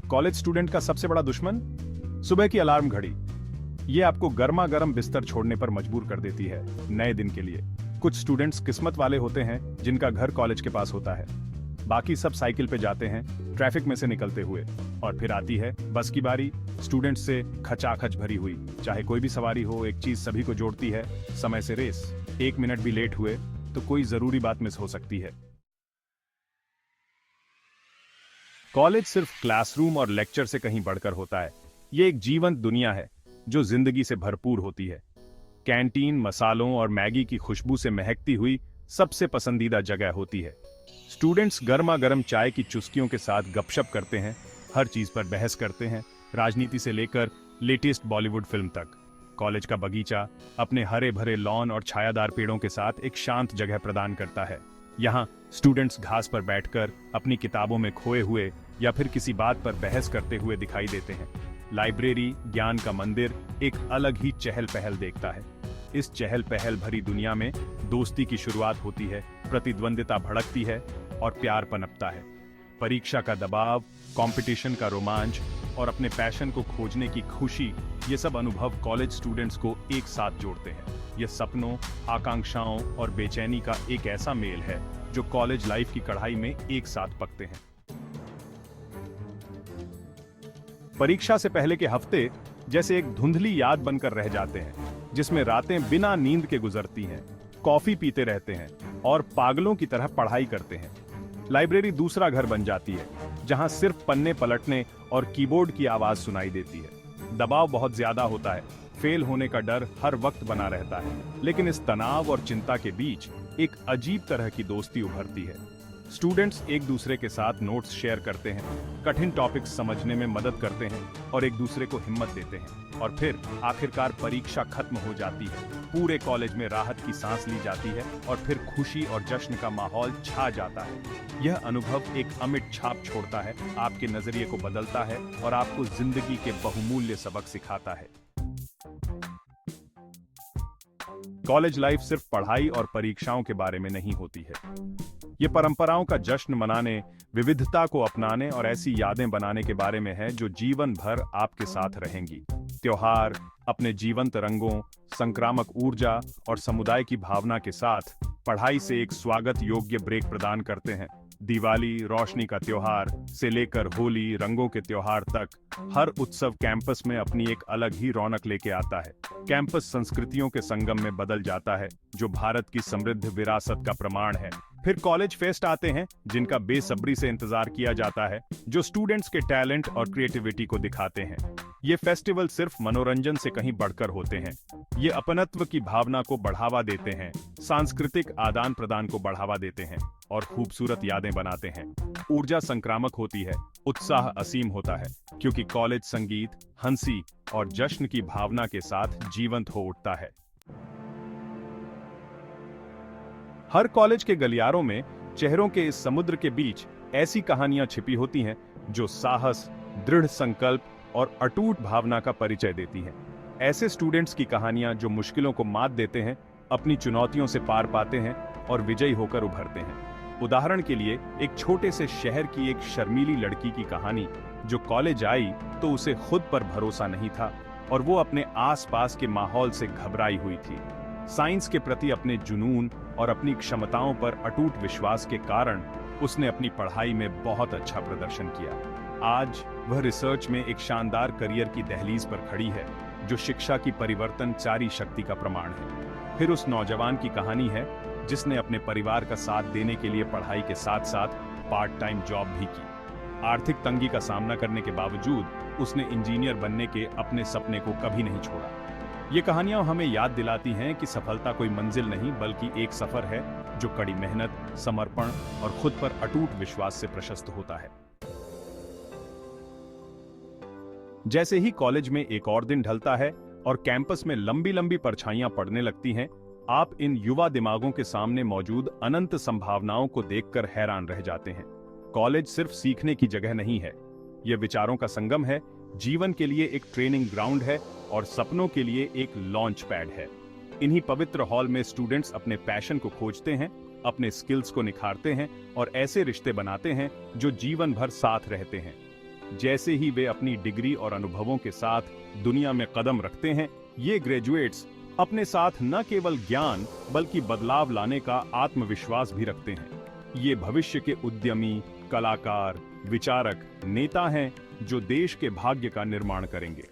College student का सबसे बड़ा दुश्मन सुबह की अलार्म घड़ी। ये आपको गर्मा गर्म बिस्तर छोड़ने पर मजबूर कर देती है नए दिन के लिए। कुछ स्टूडेंट्स किस्मत वाले होते हैं जिनका घर कॉलेज के पास होता है। बाकी सब साइकिल पे जाते हैं ट्रैफिक में से निकलते हुए, और फिर आती है बस की बारी, स्टूडेंट्स से खचाखच भरी हुई। चाहे कोई भी सवारी हो, एक चीज सभी को जोड़ती है, समय से रेस। 1 मिनट भी लेट हुए तो कोई जरूरी बात मिस हो सकती है। कॉलेज सिर्फ क्लासरूम और लेक्चर से कहीं बढ़कर होता है। ये एक जीवंत दुनिया है जो जिंदगी से भरपूर होती है। कैंटीन मसालों और मैगी की खुशबू से महकती हुई सबसे पसंदीदा जगह होती है। स्टूडेंट्स गर्मा गर्म चाय की चुस्कियों के साथ गपशप करते हैं, हर चीज पर बहस करते हैं, राजनीति से लेकर लेटेस्ट बॉलीवुड फिल्म तक। कॉलेज का बगीचा अपने हरे भरे लॉन और छायादार पेड़ों के साथ एक शांत जगह प्रदान करता है। यहाँ स्टूडेंट्स घास पर बैठकर अपनी किताबों में खोए हुए या फिर किसी बात पर बहस करते हुए दिखाई देते हैं। लाइब्रेरी ज्ञान का मंदिर एक अलग ही चहल पहल देखता है। इस चहल पहल भरी दुनिया में दोस्ती की शुरुआत होती है, प्रतिद्वंदिता भड़कती है और प्यार पनपता है। परीक्षा का दबाव, कंपटीशन का रोमांच और अपने पैशन को खोजने की खुशी, ये सब अनुभव कॉलेज स्टूडेंट्स को एक साथ जोड़ते हैं। ये सपनों, आकांक्षाओं और बेचैनी का एक ऐसा मेल है जो कॉलेज लाइफ की कढ़ाई में एक साथ पकते हैं। परीक्षा से पहले के हफ्ते जैसे एक धुंधली याद बनकर रह जाते हैं, जिसमें रातें बिना नींद के गुजरती हैं, कॉफी पीते रहते हैं और पागलों की तरह पढ़ाई करते हैं। लाइब्रेरी दूसरा घर बन जाती है, जहां सिर्फ पन्ने पलटने और कीबोर्ड की आवाज सुनाई देती है। दबाव बहुत ज्यादा होता है, फेल होने का डर हर वक्त बना रहता है, लेकिन इस तनाव और चिंता के बीच एक अजीब तरह की दोस्ती उभरती है। स्टूडेंट्स एक दूसरे के साथ नोट्स शेयर करते हैं, कठिन टॉपिक्स समझने में मदद करते हैं और एक दूसरे को हिम्मत देते हैं। और फिर आखिरकार परीक्षा खत्म हो जाती है, पूरे कॉलेज में राहत की सांस ली जाती है और फिर खुशी और जश्न का माहौल छा जाता है। यह अनुभव एक अमिट छाप छोड़ता है, आपके नजरिए को बदलता है और आपको जिंदगी के बहुमूल्य सबक सिखाता है। कॉलेज लाइफ सिर्फ पढ़ाई और परीक्षाओं के बारे में नहीं होती है। ये परंपराओं का जश्न मनाने, विविधता को अपनाने और ऐसी यादें बनाने के बारे में है जो जीवन भर आपके साथ रहेंगी। त्योहार अपने जीवंत रंगों, संक्रामक ऊर्जा और समुदाय की भावना के साथ पढ़ाई से एक स्वागत योग्य ब्रेक प्रदान करते हैं। दिवाली रोशनी का त्योहार से लेकर होली रंगों के त्योहार तक, हर उत्सव कैंपस में अपनी एक अलग ही रौनक लेके आता है। कैंपस संस्कृतियों के संगम में बदल जाता है, जो भारत की समृद्ध विरासत का प्रमाण है। फिर कॉलेज फेस्ट आते हैं, जिनका बेसब्री से इंतजार किया जाता है, जो स्टूडेंट्स के टैलेंट और क्रिएटिविटी को दिखाते हैं। ये फेस्टिवल सिर्फ मनोरंजन से कहीं बढ़कर होते हैं। ये अपनत्व की भावना को बढ़ावा देते हैं, सांस्कृतिक आदान प्रदान को बढ़ावा देते हैं और खूबसूरत यादें बनाते हैं। ऊर्जा संक्रामक होती है, उत्साह असीम होता है, क्योंकि कॉलेज संगीत, हंसी और जश्न की भावना के साथ जीवंत हो उठता है। हर कॉलेज के गलियारों में चेहरों के इस समुद्र के बीच ऐसी कहानियां छिपी होती हैं जो साहस, दृढ़ संकल्प और अटूट भावना का परिचय देती हैं। ऐसे स्टूडेंट्स की कहानियां जो मुश्किलों को मात देते हैं, अपनी चुनौतियों से पार पाते हैं और विजयी होकर उभरते हैं। उदाहरण के लिए एक छोटे से शहर की एक शर्मीली लड़की की कहानी, जो कॉलेज आई तो उसे खुद पर भरोसा नहीं था और वो अपने आसपास के माहौल से घबराई हुई थी। साइंस के प्रति अपने जुनून और अपनी क्षमताओं पर अटूट विश्वास के कारण उसने अपनी पढ़ाई में बहुत अच्छा प्रदर्शन किया। आज वह रिसर्च में एक शानदार करियर की दहलीज पर खड़ी है, जो शिक्षा की परिवर्तनकारी शक्ति का प्रमाण है। फिर उस नौजवान की कहानी है जिसने अपने परिवार का साथ देने के लिए पढ़ाई के साथ साथ पार्ट टाइम जॉब भी की। आर्थिक तंगी का सामना करने के बावजूद उसने इंजीनियर बनने के अपने सपने को कभी नहीं छोड़ा। ये कहानियां हमें याद दिलाती हैं कि सफलता कोई मंजिल नहीं, बल्कि एक सफर है जो कड़ी मेहनत, समर्पण और खुद पर अटूट विश्वास से प्रशस्त होता है। जैसे ही कॉलेज में एक और दिन ढलता है और कैंपस में लंबी लंबी परछाइयां पड़ने लगती हैं, आप इन युवा दिमागों के सामने मौजूद अनंत संभावनाओं को देखकर हैरान रह जाते हैं। कॉलेज सिर्फ सीखने की जगह नहीं है, यह विचारों का संगम है, जीवन के लिए एक ट्रेनिंग ग्राउंड है और सपनों के लिए एक लॉन्च पैड है। इन्हीं पवित्र हॉल में स्टूडेंट्स अपने पैशन को खोजते हैं, अपने स्किल्स को निखारते हैं और ऐसे रिश्ते बनाते हैं जो जीवन भर साथ रहते हैं। जैसे ही वे अपनी डिग्री और अनुभवों के साथ दुनिया में कदम रखते हैं, ये ग्रेजुएट्स अपने साथ न केवल ज्ञान बल्कि बदलाव लाने का आत्मविश्वास भी रखते हैं। ये भविष्य के उद्यमी, कलाकार, विचारक, नेता हैं जो देश के भाग्य का निर्माण करेंगे।